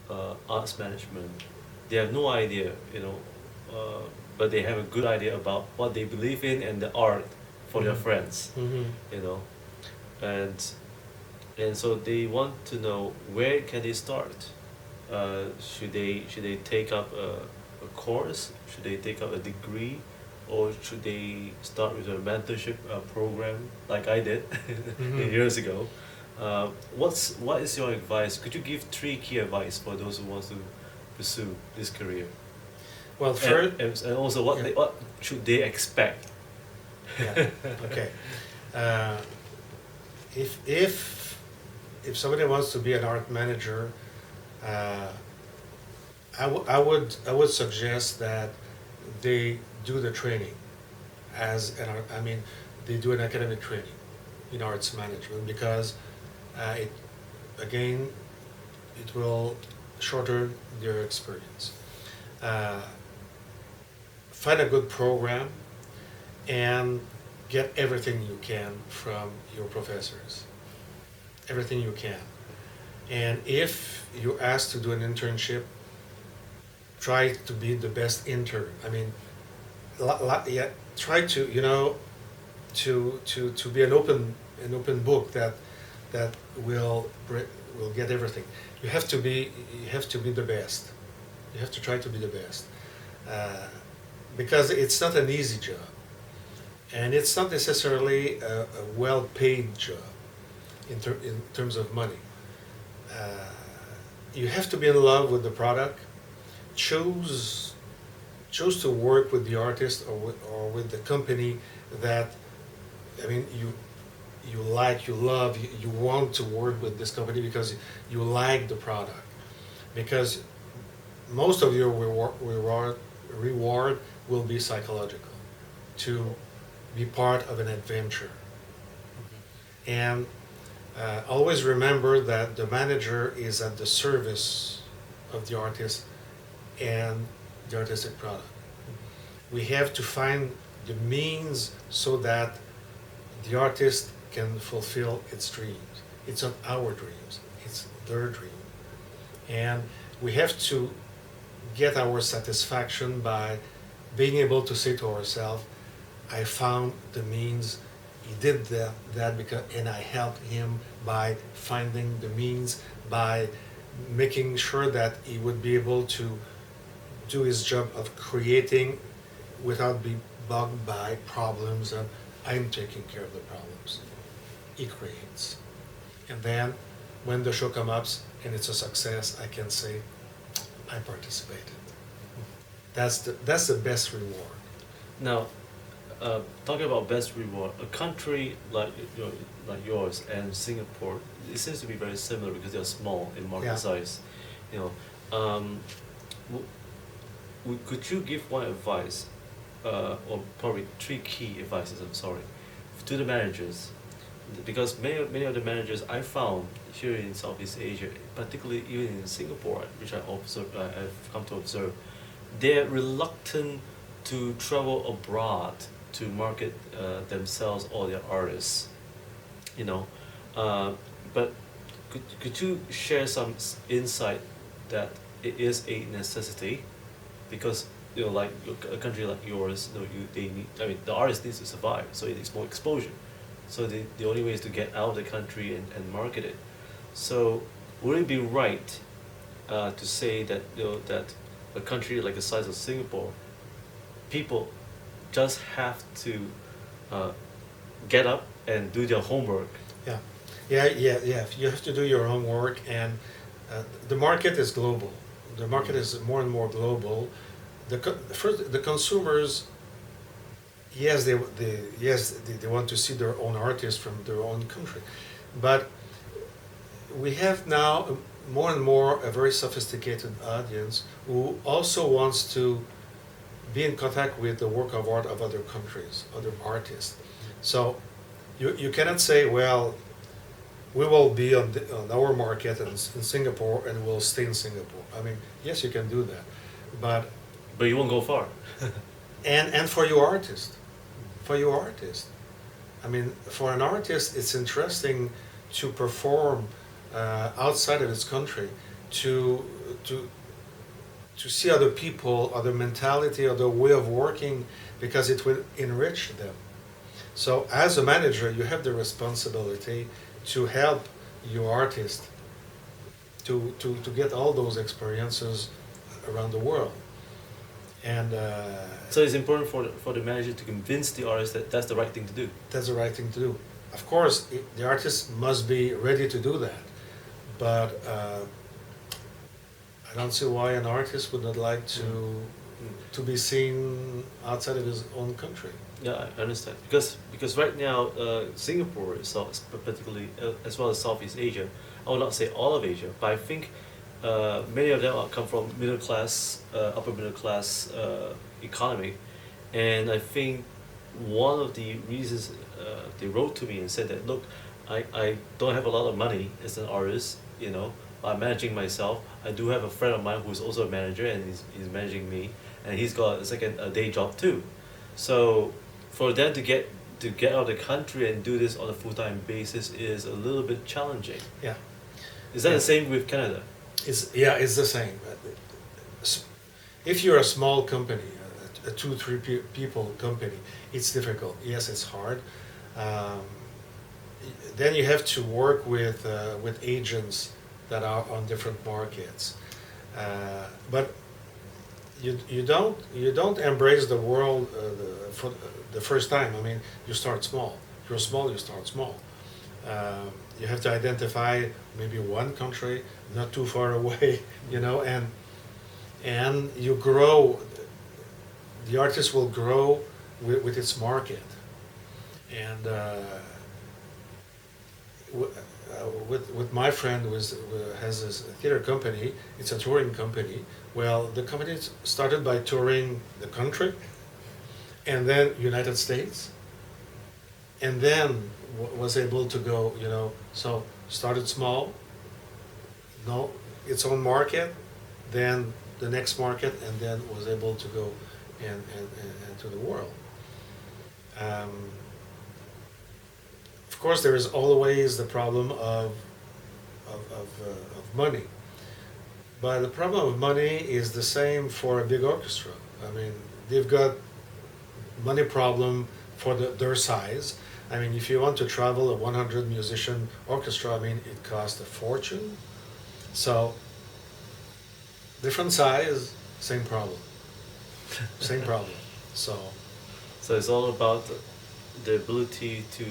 arts management, they have no idea, but they have a good idea about what they believe in and the art for their friends, Mm-hmm. you know, and so they want to know where can they start. Should they take up a course? Should they take up a degree, or should they start with a mentorship program like I did Mm-hmm. years ago? What is your advice? Could you give three key advice for those who want to pursue this career? Well, And, first, and also yeah, what should they expect? yeah, okay. Uh, if somebody wants to be an art manager, uh, I would suggest that they do the training as an art. I mean, they do an academic training in arts management because it again it will shorten their experience. Uh, Find a good program and get everything you can from your professors. Everything you can. And if you're asked to do an internship, try to be the best intern. I mean, yeah, try to to be an open book that will get everything. You have to be the best. You have to try to be the best, uh, because it's not an easy job, and it's not necessarily a well-paid job in terms of money. Uh, you have to be in love with the product. Choose choose to work with the artist or with the company that, I mean, you like, you love, you want to work with this company because you like the product. Because most of your reward will be psychological, to be part of an adventure. And always remember that the manager is at the service of the artist and the artistic product. We have to find the means so that the artist can fulfill its dreams. It's not our dreams, it's their dream. And we have to get our satisfaction by being able to say to ourselves, I found the means, he did that because, and I helped him by finding the means, by making sure that he would be able to do his job of creating without being bugged by problems, and I'm taking care of the problems he creates. And then when the show comes up and it's a success, I can say I participated. That's the best reward. Now, talking about best reward, a country like yours and Singapore, it seems to be very similar because they're small in market Yeah. size. You know, could you give one advice, or probably three key advices? I'm sorry, to the managers, because many of the managers I found here in Southeast Asia, particularly even in Singapore, which I've come to observe, they're reluctant to travel abroad to market themselves or their artists, you know. But could you share some insight that it is a necessity, because like a country like yours, they need. I mean, the artist needs to survive, so it needs more exposure. So the only way is to get out of the country and market it. So would it be right to say that that a country like the size of Singapore, people just have to uh, get up and do their homework? Yeah, yeah. You have to do your homework, and the market is global. The market is more and more global. First, the consumers, yes, they want to see their own artists from their own country, but we have now more and more a very sophisticated audience who also wants to be in contact with the work of art of other countries, other artists. So you cannot say, well, we will be on our market in Singapore and we'll stay in Singapore. I mean, yes, you can do that, but But you won't go far. and for your artist, I mean, for an artist, it's interesting to perform outside of his country, to to see other people, other mentality, other way of working, because it will enrich them. So as a manager, you have the responsibility to help your artist to get all those experiences around the world. And So it's important for the manager to convince the artist that that's the right thing to do. that's the right thing to do. Of course, the artist must be ready to do that, but I don't see why an artist would not like to be seen outside of his own country. Yeah, I understand. Because right now, Singapore is particularly, as well as Southeast Asia, I will not say all of Asia, but I think many of them come from middle class, upper middle class economy, and I think one of the reasons they wrote to me and said that, look, I don't have a lot of money as an artist, you know, I'm managing myself. I do have a friend of mine who's also a manager, and he's managing me, and he's got a day job too. So for them to get out of the country and do this on a full-time basis is a little bit challenging. Yeah. Is that Yeah. the same with Canada? It's the same. If you're a small company, a 2-3 people company, it's difficult. Yes, it's hard. Then you have to work with agents that are on different markets, but you don't embrace the world for the first time. I mean, you start small. You're small. You start small. You have to identify maybe one country, not too far away, you know, and you grow. The artist will grow with its market, and with my friend who has this theater company. It's a touring company. Well, the company started by touring the country, and then United States, and then was able to go, you know, so started small, no, its own market, then the next market, and then was able to go and to the world. Of course, there is always the problem of money, but the problem of money is the same for a big orchestra. I mean, they've got money problem for their size. I mean, if you want to travel a 100 musician orchestra, I mean, it costs a fortune. So, different size, same problem. Same problem. So it's all about the ability to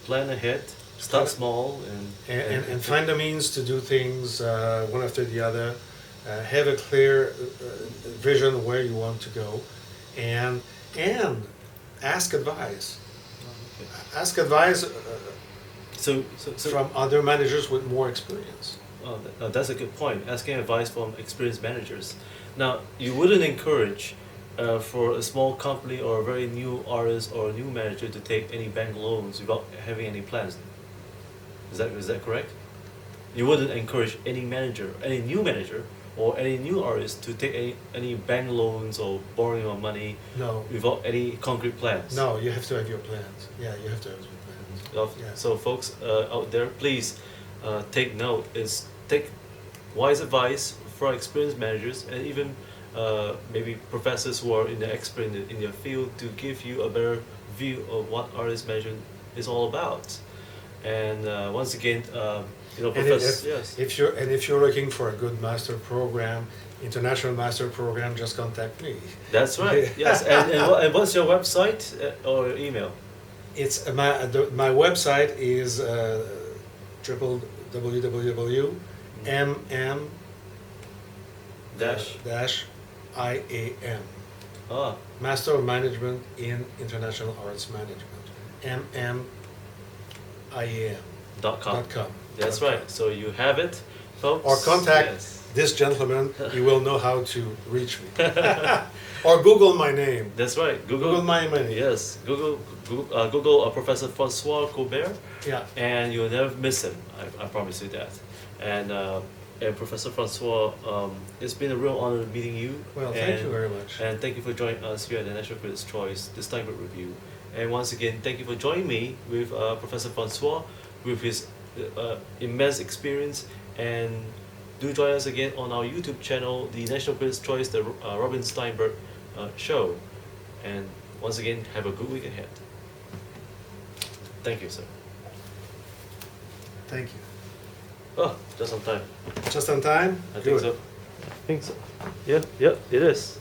plan ahead, start small, and find the means to do things one after the other. Have a clear vision where you want to go, and ask advice. Okay. Ask advice So from other managers with more experience. oh, that's a good point. Asking advice from experienced managers. Now, you wouldn't encourage for a small company or a very new artist or a new manager to take any bank loans without having any plans. Is that correct? You wouldn't encourage any manager, any new manager, or any new artist to take any bank loans or borrowing of money No, without any concrete plans. no, you have to have your plans. Yeah, you have to have your plans. Yeah. So folks out there, please take note. Take wise advice from experienced managers and even maybe professors who are expert in their field to give you a better view of what artist management is all about. And once again, professors. Yes. If you're looking for a good master program, international master program, just contact me. That's right. Yes. And what's your website or email? It's my website is www.mm IAM. Ah, Master of Management in International Arts Management. MMIAM.com. .com. That's right. So you have it, folks. Or contact Yes. this gentleman, you will know how to reach me. Or Google my name. That's right. Google my name. Yes. Google Professor Francois Colbert, Yeah. and you'll never miss him. I promise you that. And Professor Francois, it's been a real honor meeting you. Well, thank you very much. And thank you for joining us here at the National Critics' Choice, the Stienberg Review. And once again, thank you for joining me with Professor Francois, with his immense experience and do join us again on our YouTube channel, the National Critics' Choice, the Robin Steinberg show. And once again, have a good week ahead. Thank you, sir. Thank you. Oh, just on time. Just on time? I think so. I think so. Yeah, it is.